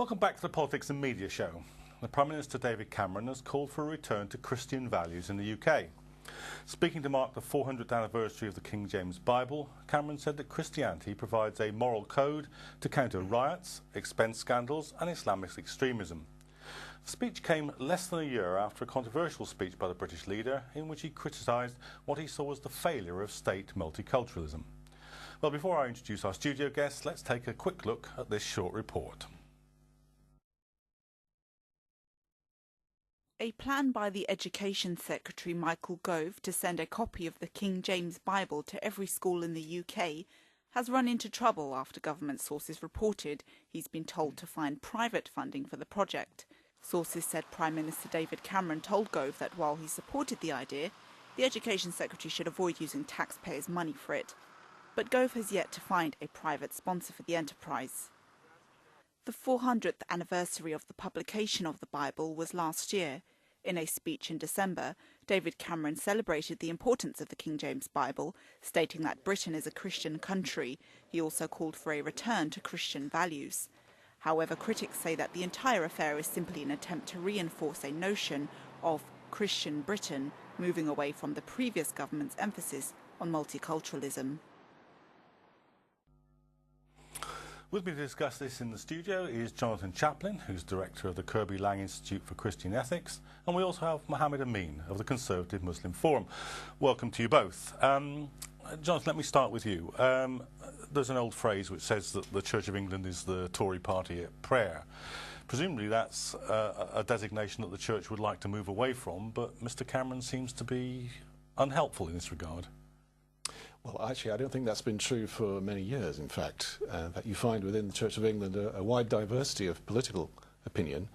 Welcome back to the Politics and Media Show. The Prime Minister David Cameron has called for a return to Christian values in the UK. Speaking to mark the 400th anniversary of the King James Bible, Cameron said that Christianity provides a moral code to counter riots, expense scandals and Islamist extremism. The speech came less than a year after a controversial speech by the British leader in which he criticised what he saw as the failure of state multiculturalism. Well, before I introduce our studio guests, let's take a quick look at this short report. A plan by the Education Secretary Michael Gove to send a copy of the King James Bible to every school in the UK has run into trouble after government sources reported he's been told to find private funding for the project. Sources said Prime Minister David Cameron told Gove that while he supported the idea, the Education Secretary should avoid using taxpayers' money for it. But Gove has yet to find a private sponsor for the enterprise. The 400th anniversary of the publication of the Bible was last year. In a speech in December, David Cameron celebrated the importance of the King James Bible, stating that Britain is a Christian country. He also called for a return to Christian values. However, critics say that the entire affair is simply an attempt to reinforce a notion of Christian Britain, moving away from the previous government's emphasis on multiculturalism. With me to discuss this in the studio is Jonathan Chaplin, who's director of the Kirby Laing Institute for Christian Ethics, and we also have Mohammed Amin of the Conservative Muslim Forum. Welcome to you both. Jonathan, let me start with you. There's an old phrase which says that the Church of England is the Tory party at prayer. Presumably that's a designation that the Church would like to move away from, but Mr Cameron seems to be unhelpful in this regard. Well, actually, I don't think that's been true for many years, in fact. That you find within the Church of England a wide diversity of political opinion.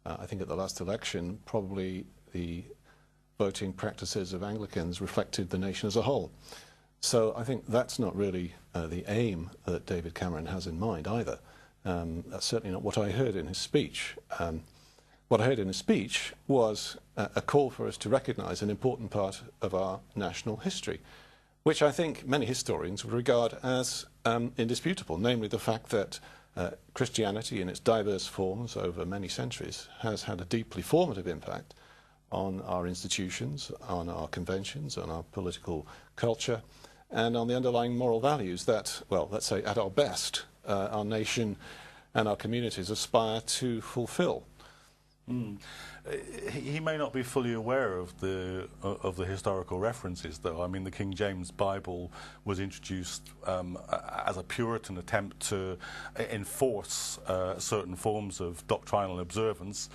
I think at the last election, probably the voting practices of Anglicans reflected the nation as a whole. So I think that's not really the aim that David Cameron has in mind either. That's certainly not what I heard in his speech. What I heard in his speech was a call for us to recognise an important part of our national history, which I think many historians would regard as indisputable, namely the fact that Christianity in its diverse forms over many centuries has had a deeply formative impact on our institutions, on our conventions, on our political culture, and on the underlying moral values that, well, let's say at our best, our nation and our communities aspire to fulfill. He may not be fully aware of the historical references, though. I mean, the King James Bible was introduced as a Puritan attempt to enforce certain forms of doctrinal observance.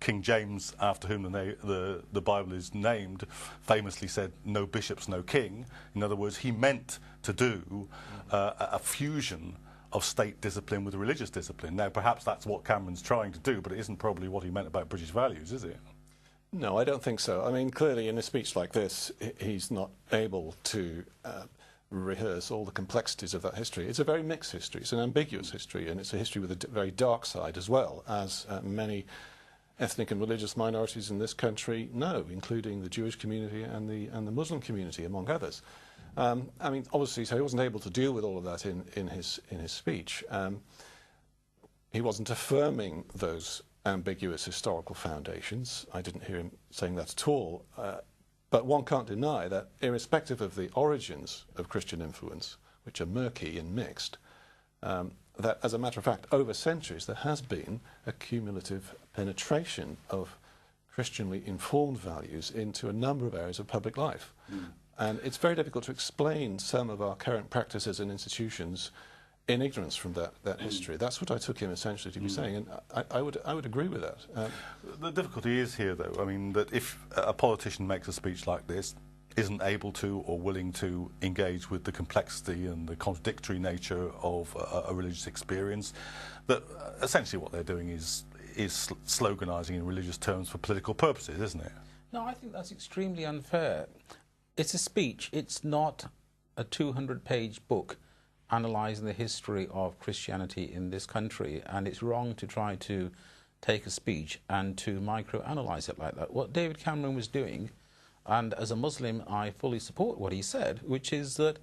King James, after whom the Bible is named, famously said, "No bishops, no king." In other words, he meant to do a fusion of state discipline with religious discipline. Now, perhaps that's what Cameron's trying to do, but it isn't probably what he meant about British values, is it? No, I don't think so. I mean, clearly in a speech like this, he's not able to rehearse all the complexities of that history. It's a very mixed history. It's an ambiguous history, and it's a history with a very dark side as well, as many ethnic and religious minorities in this country know, including the Jewish community and the Muslim community, among others. I mean, obviously, so he wasn't able to deal with all of that in his speech. He wasn't affirming those ambiguous historical foundations. I didn't hear him saying that at all. But one can't deny that, irrespective of the origins of Christian influence, which are murky and mixed, that, as a matter of fact, over centuries, there has been a cumulative penetration of Christianly informed values into a number of areas of public life. And it's very difficult to explain some of our current practices and institutions in ignorance from that history. That's what I took him essentially to be saying, and I would agree with that. The difficulty is here, though, I mean, that if a politician makes a speech like this, isn't able to or willing to engage with the complexity and the contradictory nature of a religious experience, that essentially what they're doing is sloganising in religious terms for political purposes, isn't it? No, I think that's extremely unfair. It's a speech. It's not a 200-page book analysing the history of Christianity in this country, and it's wrong to try to take a speech and to micro-analyse it like that. What David Cameron was doing, and as a Muslim I fully support what he said, which is that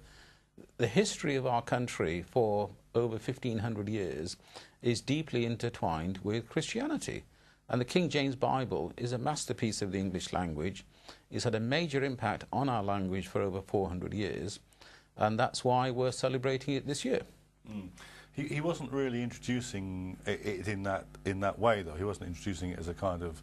the history of our country for over 1,500 years is deeply intertwined with Christianity. And the King James Bible is a masterpiece of the English language. It's had a major impact on our language for over 400 years, and that's why we're celebrating it this year. He wasn't really introducing it in that way, though. He wasn't introducing it as a kind of,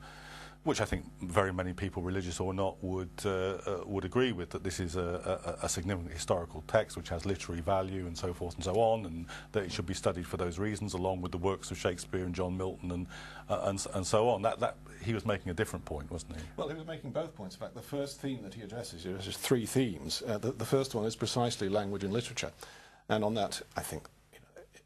which I think very many people, religious or not, would agree with, that this is a significant historical text which has literary value and so forth and so on, and that it should be studied for those reasons, along with the works of Shakespeare and John Milton and so on. That he was making a different point, wasn't he? Well, he was making both points. In fact, the first theme that he addresses three themes. The first one is precisely language and literature, and on that, I think,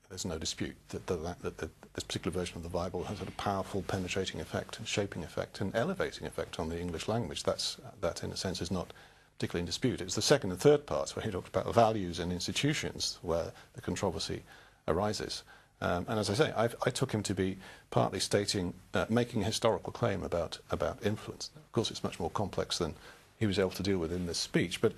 there's no dispute that this particular version of the Bible has had a powerful penetrating effect and shaping effect and elevating effect on the English language. That, in a sense, is not particularly in dispute. It's the second and third parts where he talks about values and institutions where the controversy arises. And as I say, I took him to be partly stating, making a historical claim about influence. Of course, it's much more complex than he was able to deal with in this speech. But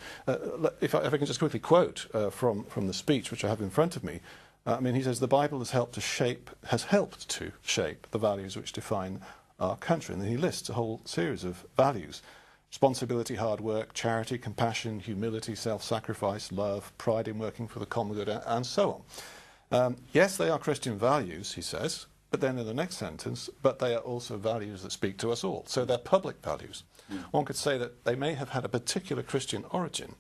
if I can just quickly quote from the speech, which I have in front of me. I mean, he says the Bible has helped to shape the values which define our country. And then he lists a whole series of values: responsibility, hard work, charity, compassion, humility, self-sacrifice, love, pride in working for the common good, and so on. Yes, they are Christian values, he says, but then in the next sentence, but they are also values that speak to us all. So they're public values. One could say that they may have had a particular Christian origin.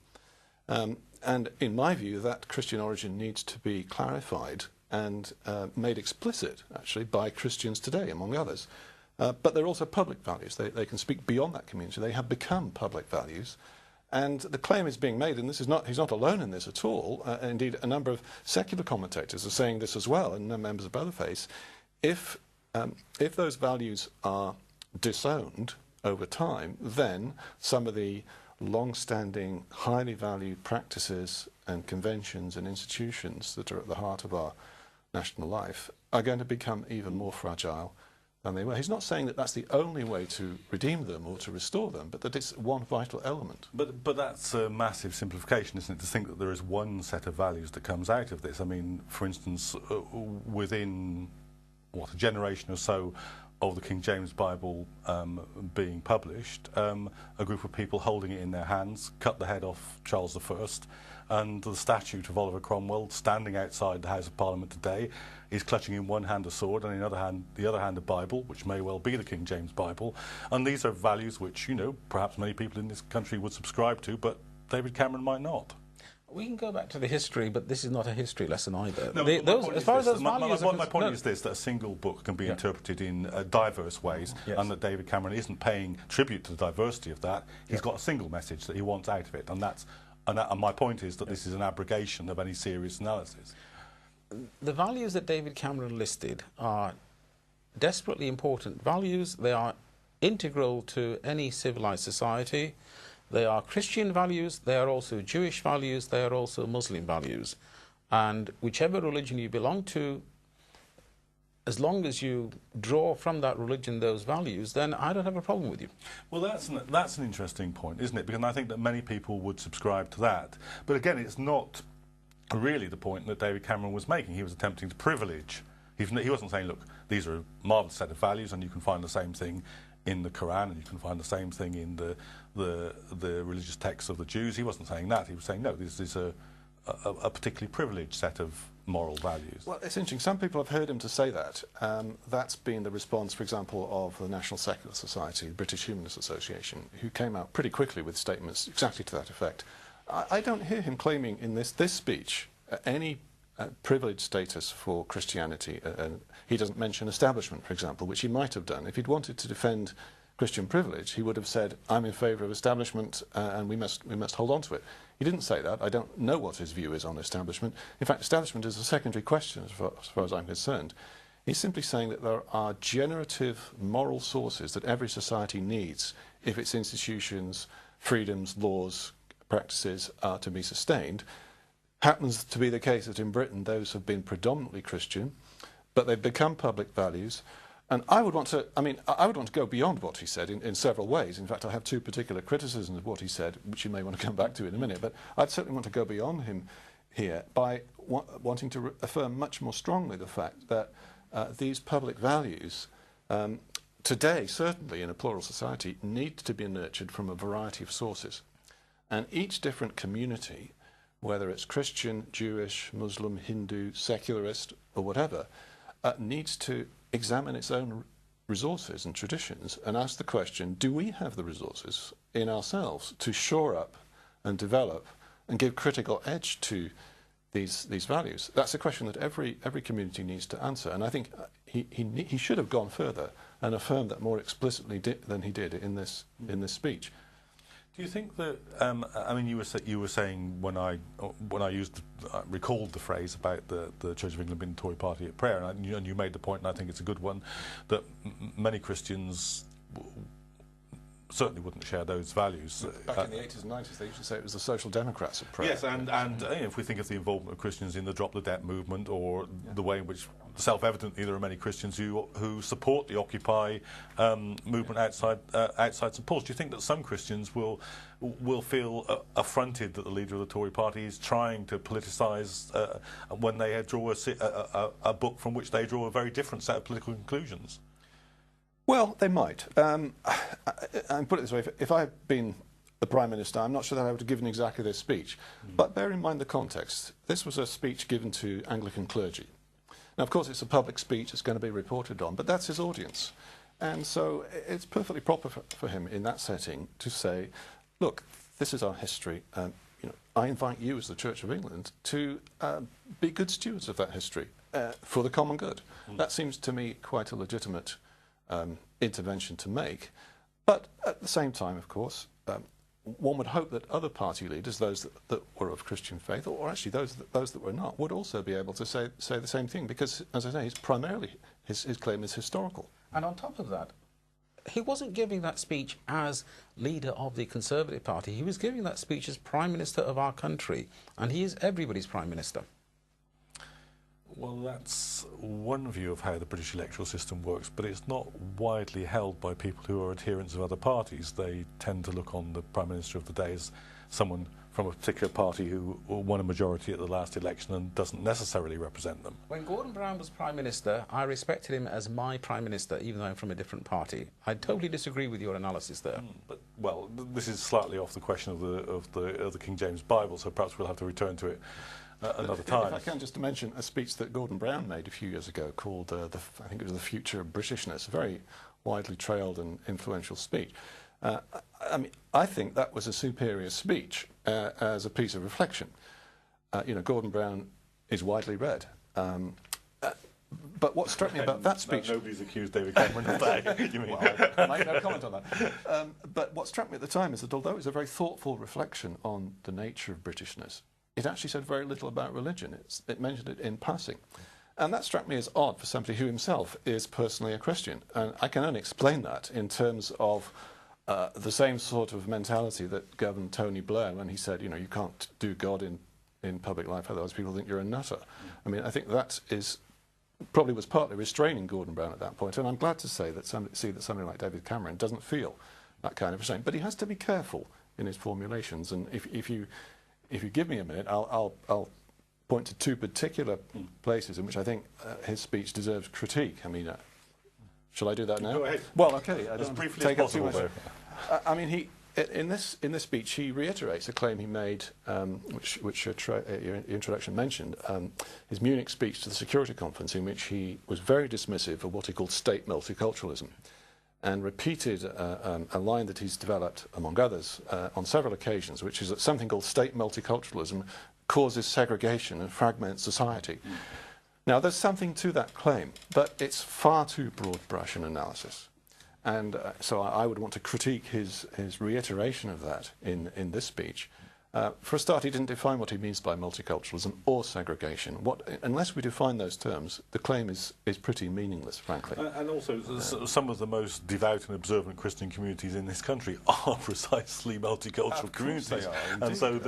And in my view, that Christian origin needs to be clarified and made explicit, actually, by Christians today, among others. But they're also public values. They can speak beyond that community. They have become public values. And the claim is being made, and he's not alone in this at all. Indeed, a number of secular commentators are saying this as well, and members of other faiths. If those values are disowned over time, then some of the long-standing, highly valued practices and conventions and institutions that are at the heart of our national life are going to become even more fragile than they were. He's not saying that that's the only way to redeem them or to restore them, but that it's one vital element. But that's a massive simplification, isn't it, to think that there is one set of values that comes out of this. I mean, for instance, within, a generation or so of the King James Bible being published, a group of people holding it in their hands cut the head off Charles I, and the statue of Oliver Cromwell standing outside the House of Parliament today is clutching in one hand a sword and in the other hand a Bible, which may well be the King James Bible. And these are values which, perhaps many people in this country would subscribe to, but David Cameron might not. We can go back to the history, but this is not a history lesson either. No, my point is this, that a single book can be interpreted in diverse ways, and that David Cameron isn't paying tribute to the diversity of that. He's got a single message that he wants out of it, and my point is that this is an abrogation of any serious analysis. The values that David Cameron listed are desperately important values. They are integral to any civilized society. They are Christian values, they are also Jewish values, they are also Muslim values. And whichever religion you belong to, as long as you draw from that religion those values, then I don't have a problem with you. Well, that's an interesting point, isn't it? Because I think that many people would subscribe to that. But again, it's not really the point that David Cameron was making. He was attempting to privilege. He wasn't saying, look, these are a marvellous set of values and you can find the same thing in the Quran, and you can find the same thing in the religious texts of the Jews. He wasn't saying that. He was saying, no, this is a particularly privileged set of moral values. Well, it's interesting. Some people have heard him to say that. That's been the response, for example, of the National Secular Society, the British Humanist Association, who came out pretty quickly with statements exactly to that effect. I don't hear him claiming in this speech any privileged status for Christianity. He doesn't mention establishment, for example, which he might have done. If he'd wanted to defend Christian privilege, he would have said, I'm in favour of establishment and we must hold on to it. He didn't say that. I don't know what his view is on establishment. In fact, establishment is a secondary question as far as I'm concerned. He's simply saying that there are generative moral sources that every society needs if its institutions, freedoms, laws, practices are to be sustained. Happens to be the case that in Britain those have been predominantly Christian, but they've become public values. And I would want to go beyond what he said in several ways. In fact, I have two particular criticisms of what he said, which you may want to come back to in a minute. But I'd certainly want to go beyond him here by wanting to affirm much more strongly the fact that these public values, today, certainly in a plural society, need to be nurtured from a variety of sources. And each different community, whether it's Christian, Jewish, Muslim, Hindu, secularist, or whatever, needs to examine its own resources and traditions and ask the question, do we have the resources in ourselves to shore up and develop and give critical edge to these values? That's a question that every community needs to answer. And I think he should have gone further and affirmed that more explicitly than he did in this speech. Do you think that? I mean, you were saying when I recalled the phrase about the Church of England being the Tory party at prayer, and you made the point, and I think it's a good one, that many Christians certainly wouldn't share those values. Back in the 80s and 90s, they used to say it was the Social Democrats at prayer. Yes, and if we think of the involvement of Christians in the Drop the Debt movement, or the way in which self-evidently there are many Christians who support the Occupy movement outside St Paul's, do you think that some Christians will feel affronted that the leader of the Tory party is trying to politicise when they draw a book from which they draw a very different set of political conclusions? Well, they might. And put it this way, if I had been the Prime Minister, I'm not sure that I would have given exactly this speech. But bear in mind the context. This was a speech given to Anglican clergy. Now, of course, it's a public speech, it's going to be reported on, but that's his audience. And so it's perfectly proper for him in that setting to say, look, this is our history. I invite you as the Church of England to be good stewards of that history for the common good. That seems to me quite a legitimate intervention to make. But at the same time, of course, one would hope that other party leaders, those that were of Christian faith, or actually those that were not, would also be able to say the same thing, because, as I say, his claim is historical. And on top of that, he wasn't giving that speech as leader of the Conservative Party. He was giving that speech as Prime Minister of our country, and he is everybody's Prime Minister. Well, that's one view of how the British electoral system works, but it's not widely held by people who are adherents of other parties. They tend to look on the Prime Minister of the day as someone from a particular party who won a majority at the last election and doesn't necessarily represent them. When Gordon Brown was Prime Minister, I respected him as my Prime Minister, even though I'm from a different party. I totally disagree with your analysis there. But, well, this is slightly off the question of the King James Bible, so perhaps we'll have to return to it another time. If I can just mention a speech that Gordon Brown made a few years ago called, I think it was The Future of Britishness, a very widely trailed and influential speech. I mean, I think that was a superior speech as a piece of reflection. Gordon Brown is widely read. But what struck me about that speech... Nobody's accused David Cameron of that, you mean? Well, I make no comment on that. But what struck me at the time is that although it was a very thoughtful reflection on the nature of Britishness, it actually said very little about religion. It mentioned it in passing. And that struck me as odd for somebody who himself is personally a Christian. And I can only explain that in terms of the same sort of mentality that governed Tony Blair when he said, you can't do God in public life, otherwise people think you're a nutter. I mean, I think that probably was partly restraining Gordon Brown at that point. And I'm glad to say that somebody like David Cameron doesn't feel that kind of restraint. But he has to be careful in his formulations. And if you give me a minute, I'll point to two particular places in which I think his speech deserves critique. I mean, shall I do that now? Go ahead. Well, okay. As briefly as possible. I mean, in this speech, he reiterates a claim he made, which your introduction mentioned, his Munich speech to the Security Conference, in which he was very dismissive of what he called state multiculturalism, and repeated a line that he's developed, among others, on several occasions, which is that something called state multiculturalism causes segregation and fragments society. Now, there's something to that claim, but it's far too broad brush an analysis. And so I would want to critique his reiteration of that in this speech. For a start, he didn't define what he means by multiculturalism or segregation. Unless we define those terms, the claim is pretty meaningless, frankly. And also, some of the most devout and observant Christian communities in this country are precisely multicultural communities. And so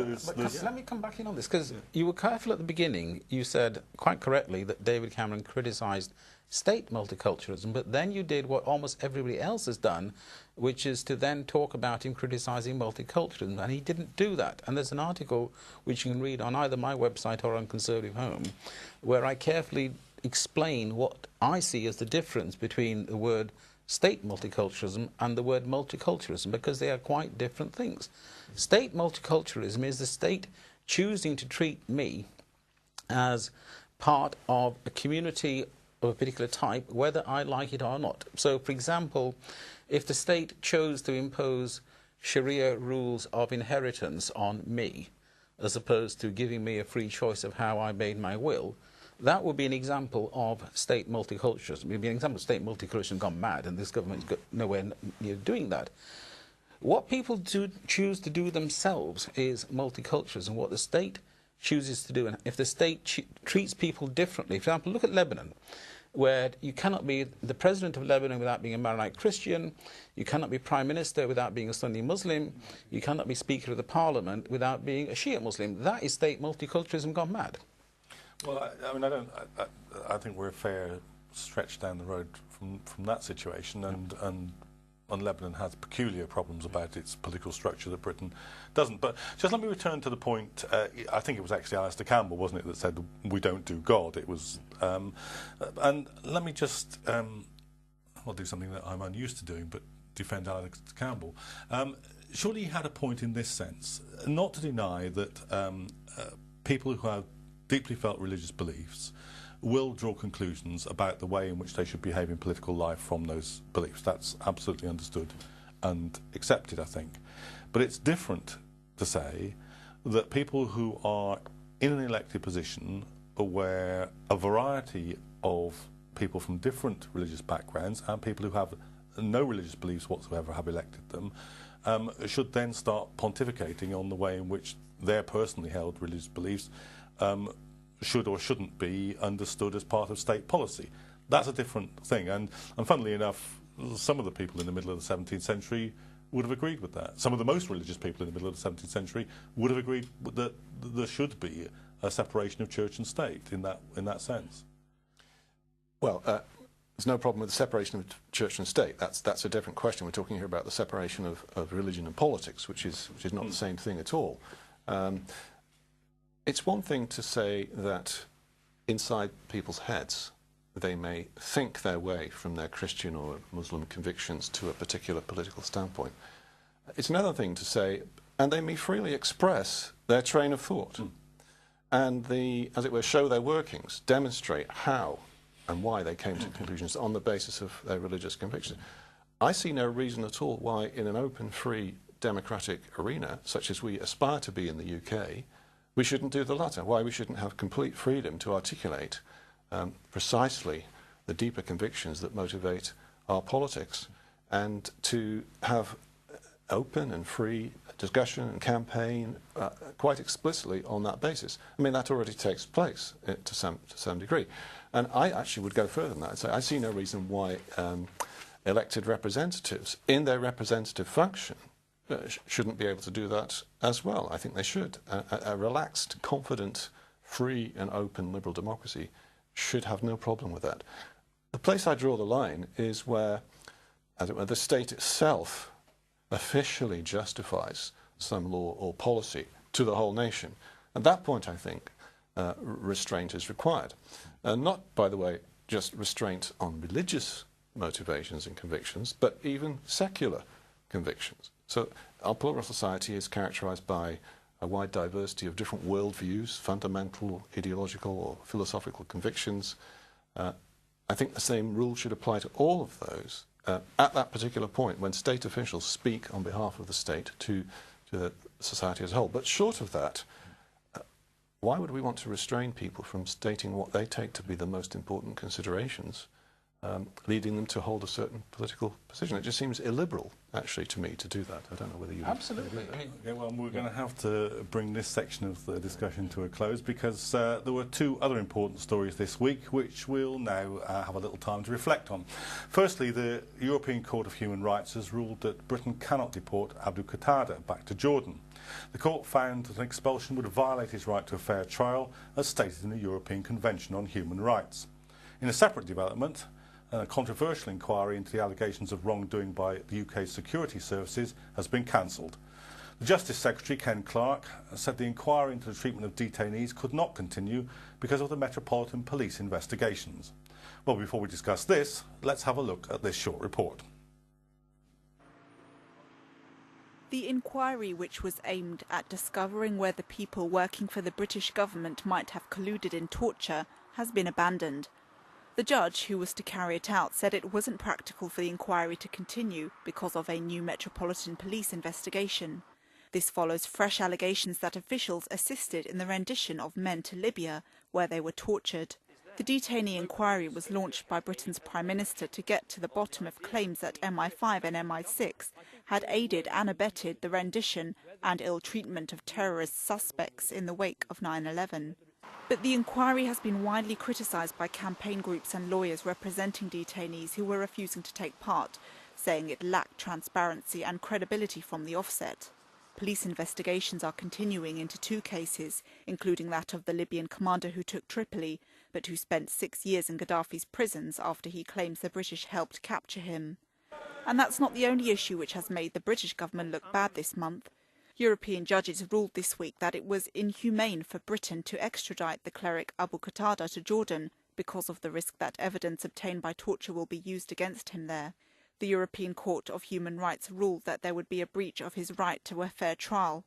let me come back in on this, because you were careful at the beginning. You said, quite correctly, that David Cameron criticised state multiculturalism, but then you did what almost everybody else has done, which is to then talk about him criticising multiculturalism, and he didn't do that. And there's an article which you can read on either my website or on Conservative Home, where I carefully explain what I see as the difference between the word state multiculturalism and the word multiculturalism, because they are quite different things. State multiculturalism is the state choosing to treat me as part of a community of a particular type, whether I like it or not. So, for example, if the state chose to impose Sharia rules of inheritance on me, as opposed to giving me a free choice of how I made my will, that would be an example of state multiculturalism. It would be an example of state multiculturalism gone mad, and this government's got nowhere near doing that. What people choose to do themselves is multiculturalism. What the state chooses to do, and if the state treats people differently, for example, look at Lebanon, where you cannot be the president of Lebanon without being a Maronite Christian, you cannot be prime minister without being a Sunni Muslim, you cannot be speaker of the parliament without being a Shia Muslim. That is state multiculturalism gone mad. Well, I mean, I think we're a fair stretch down the road from that situation, and Lebanon has peculiar problems about its political structure that Britain doesn't. But just let me return to the point, I think it was actually Alistair Campbell, wasn't it, that said we don't do God. It was, and let me just, I'll do something that I'm unused to doing, but defend Alistair Campbell. Surely he had a point in this sense, not to deny that people who have deeply felt religious beliefs will draw conclusions about the way in which they should behave in political life from those beliefs. That's absolutely understood and accepted, I think. But it's different to say that people who are in an elected position where a variety of people from different religious backgrounds and people who have no religious beliefs whatsoever have elected them should then start pontificating on the way in which their personally held religious beliefs should or shouldn't be understood as part of state policy. That's a different thing. And funnily enough, some of the people in the middle of the 17th century would have agreed with that. Some of the most religious people in the middle of the 17th century would have agreed that there should be a separation of church and state in that sense. Well, there's no problem with the separation of church and state. That's a different question. We're talking here about the separation of religion and politics, which is not the same thing at all. It's one thing to say that inside people's heads they may think their way from their Christian or Muslim convictions to a particular political standpoint. It's another thing to say, and they may freely express their train of thought and, as it were, show their workings, demonstrate how and why they came to conclusions on the basis of their religious convictions. I see no reason at all why in an open, free, democratic arena, such as we aspire to be in the UK, we shouldn't do the latter, why we shouldn't have complete freedom to articulate precisely the deeper convictions that motivate our politics and to have open and free discussion and campaign quite explicitly on that basis. I mean, that already takes place to some degree. And I actually would go further than that and say I see no reason why elected representatives in their representative function shouldn't be able to do that as well. I think they should. A relaxed, confident, free and open liberal democracy should have no problem with that. The place I draw the line is where, as it were, the state itself officially justifies some law or policy to the whole nation. At that point, I think, restraint is required. Not, by the way, just restraint on religious motivations and convictions, but even secular convictions. So our plural society is characterized by a wide diversity of different worldviews, fundamental ideological or philosophical convictions. I think the same rule should apply to all of those at that particular point when state officials speak on behalf of the state to the society as a whole. But short of that, why would we want to restrain people from stating what they take to be the most important considerations, leading them to hold a certain political position? It just seems illiberal, actually, to me, to do that. I don't know whether you... Absolutely. I mean, okay, well, we're going to have to bring this section of the discussion to a close because there were two other important stories this week which we'll now have a little time to reflect on. Firstly, the European Court of Human Rights has ruled that Britain cannot deport Abu Qatada back to Jordan. The court found that an expulsion would violate his right to a fair trial, as stated in the European Convention on Human Rights. In a separate development, a controversial inquiry into the allegations of wrongdoing by the UK's security services has been cancelled. The Justice Secretary, Ken Clarke, said the inquiry into the treatment of detainees could not continue because of the Metropolitan Police investigations. Well, before we discuss this, let's have a look at this short report. The inquiry, which was aimed at discovering whether people working for the British government might have colluded in torture, has been abandoned. The judge who was to carry it out said it wasn't practical for the inquiry to continue because of a new Metropolitan Police investigation. This follows fresh allegations that officials assisted in the rendition of men to Libya, where they were tortured. The detainee inquiry was launched by Britain's Prime Minister to get to the bottom of claims that MI5 and MI6 had aided and abetted the rendition and ill treatment of terrorist suspects in the wake of 9/11. But the inquiry has been widely criticised by campaign groups and lawyers representing detainees who were refusing to take part, saying it lacked transparency and credibility from the offset. Police investigations are continuing into 2 cases, including that of the Libyan commander who took Tripoli, but who spent 6 years in Gaddafi's prisons after he claims the British helped capture him. And that's not the only issue which has made the British government look bad this month. European judges ruled this week that it was inhumane for Britain to extradite the cleric Abu Qatada to Jordan because of the risk that evidence obtained by torture will be used against him there. The European Court of Human Rights ruled that there would be a breach of his right to a fair trial.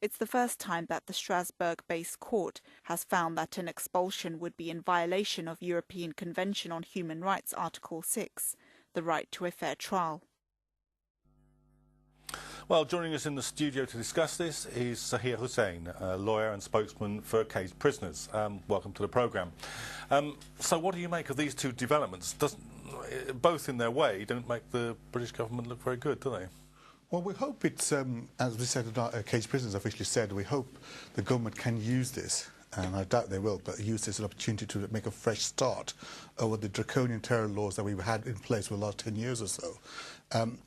It's the first time that the Strasbourg-based court has found that an expulsion would be in violation of European Convention on Human Rights Article 6, the right to a fair trial. Well, joining us in the studio to discuss this is Saghir Hussain, a lawyer and spokesman for caged prisoners. Welcome to the programme. So what do you make of these 2 developments? Both in their way don't make the British government look very good, do they? Well, we hope it's, as we said, caged prisoners officially said, we hope the government can use this, and I doubt they will, but use this as an opportunity to make a fresh start over the draconian terror laws that we've had in place for the last 10 years or so.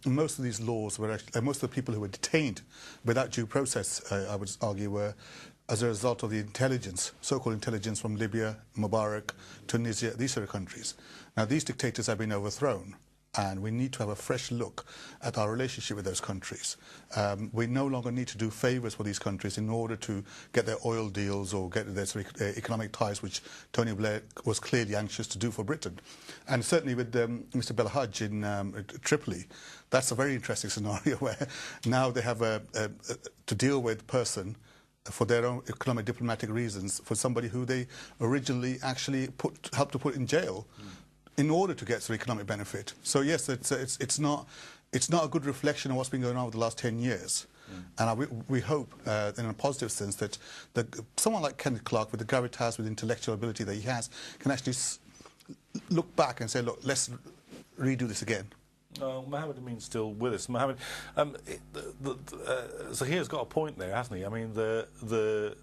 Most of these laws were actually, most of the people who were detained without due process, I would argue, were as a result of the intelligence, so-called intelligence from Libya, Mubarak, Tunisia, these sort of countries. Now, these dictators have been overthrown, and we need to have a fresh look at our relationship with those countries. We no longer need to do favours for these countries in order to get their oil deals or get their economic ties, which Tony Blair was clearly anxious to do for Britain. And certainly with Mr. Belhaj in Tripoli, that's a very interesting scenario where now they have to deal with a person for their own economic diplomatic reasons for somebody who they originally actually helped to put in jail in order to get some economic benefit. So yes, it's not a good reflection of what's been going on over the last 10 years. And we hope, in a positive sense, that someone like Ken Clarke, with the gravitas, with the intellectual ability that he has, can actually look back and say, look, let's redo this again. Mohammed Amin's still with us. Mohammed, Zahir's got a point there, hasn't he? I mean, the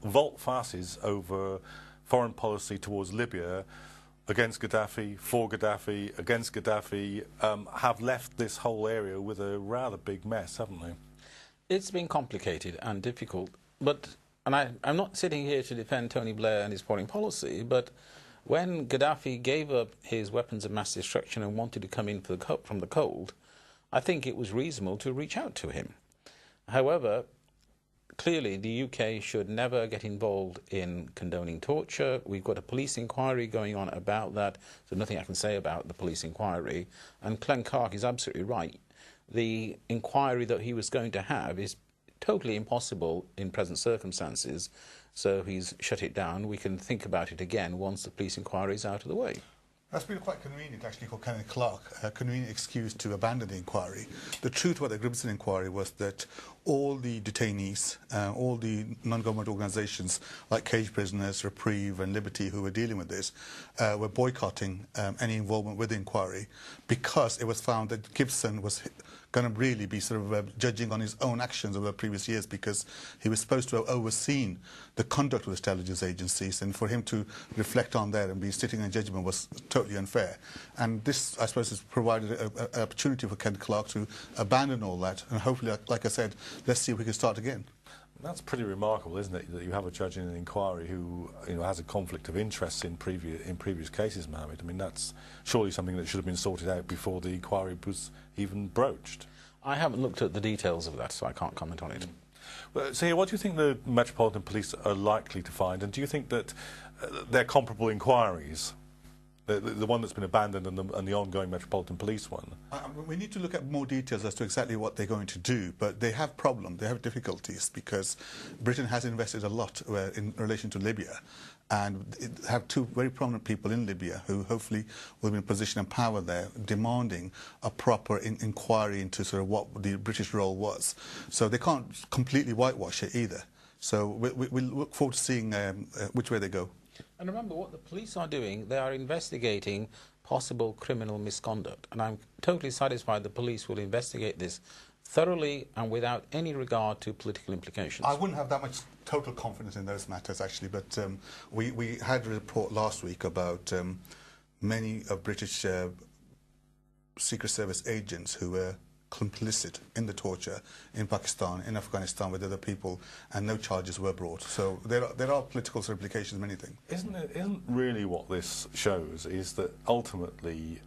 volte-face over foreign policy towards Libya, against Gaddafi, for Gaddafi, against Gaddafi, have left this whole area with a rather big mess, haven't they? It's been complicated and difficult, and I'm not sitting here to defend Tony Blair and his foreign policy, but when Gaddafi gave up his weapons of mass destruction and wanted to come in from the cold, I think it was reasonable to reach out to him. However, clearly the UK should never get involved in condoning torture. We've got a police inquiry going on about that, so nothing I can say about the police inquiry. And Ken Clarke is absolutely right. The inquiry that he was going to have is totally impossible in present circumstances, so he's shut it down. We can think about it again once the police inquiry is out of the way. That's been quite convenient, actually, for Ken Clarke, a convenient excuse to abandon the inquiry. The truth about the Grimson inquiry was that all the detainees, all the non-government organisations like Caged Prisoners, Reprieve and Liberty who were dealing with this were boycotting any involvement with the inquiry because it was found that Gibson was going to really be sort of judging on his own actions over the previous years because he was supposed to have overseen the conduct of the intelligence agencies, and for him to reflect on that and be sitting in judgment was totally unfair. And this, I suppose, has provided an opportunity for Ken Clarke to abandon all that, and hopefully, like I said, let's see if we can start again. That's pretty remarkable, isn't it, that you have a judge in an inquiry who has a conflict of interest in previous cases, Mohammed. I mean, that's surely something that should have been sorted out before the inquiry was even broached. I haven't looked at the details of that, so I can't comment on it. Well, so what do you think the Metropolitan Police are likely to find, and do you think that they're comparable inquiries? The one that's been abandoned and the ongoing Metropolitan Police one? We need to look at more details as to exactly what they're going to do, but they have problems, they have difficulties, because Britain has invested a lot in relation to Libya, and have two very prominent people in Libya who hopefully will be in a position of power there, demanding a proper inquiry into sort of what the British role was. So they can't completely whitewash it either. So we look forward to seeing which way they go. And remember, what the police are doing, they are investigating possible criminal misconduct. And I'm totally satisfied the police will investigate this thoroughly and without any regard to political implications. I wouldn't have that much total confidence in those matters, actually, but we had a report last week about many of British Secret Service agents who were complicit in the torture in Pakistan, in Afghanistan with other people, and no charges were brought. So there are political implications of many things. Isn't really what this shows is that ultimately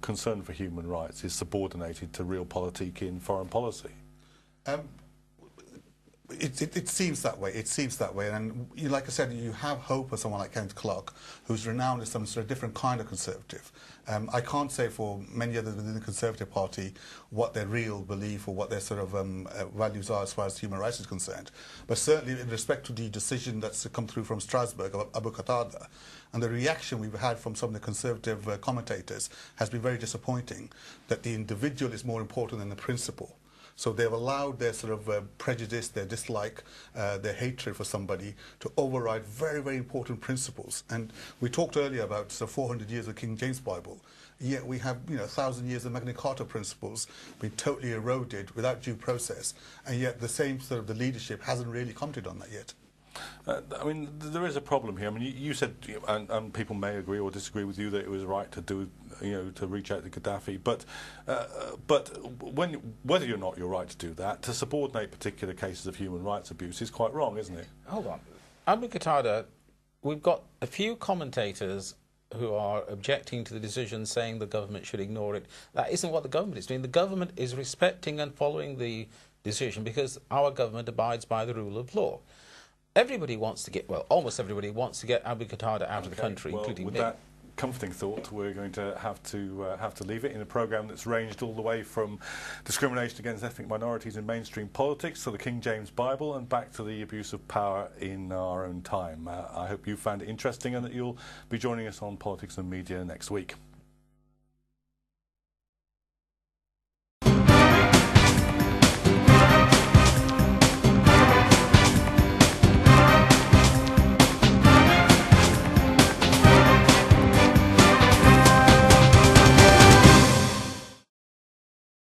concern for human rights is subordinated to realpolitik in foreign policy? It seems that way. It seems that way, and like I said, you have hope of someone like Kenneth Clarke, who's renowned as some sort of different kind of conservative. I can't say for many others within the Conservative Party what their real belief or what their sort of values are as far as human rights is concerned. But certainly in respect to the decision that's come through from Strasbourg of Abu Qatada, and the reaction we've had from some of the Conservative commentators has been very disappointing, that the individual is more important than the principle. So they've allowed their sort of prejudice, their dislike, their hatred for somebody to override very, very important principles. And we talked earlier about 400 years of King James Bible. Yet we have 1,000 years of Magna Carta principles being totally eroded without due process. And yet the same sort of the leadership hasn't really commented on that yet. I mean, there is a problem here. I mean, you said, and people may agree or disagree with you, that it was right to do, to reach out to Gaddafi. But whether or not you're right to do that, to subordinate particular cases of human rights abuse is quite wrong, isn't it? Hold on. Abu Qatada, we've got a few commentators who are objecting to the decision, saying the government should ignore it. That isn't what the government is doing. The government is respecting and following the decision because our government abides by the rule of law. Everybody wants to get, well, almost everybody wants to get Abu Qatada out of the country, including me. With that comforting thought, we're going to have to leave it in a programme that's ranged all the way from discrimination against ethnic minorities in mainstream politics to the King James Bible and back to the abuse of power in our own time. I hope you found it interesting and that you'll be joining us on Politics and Media next week.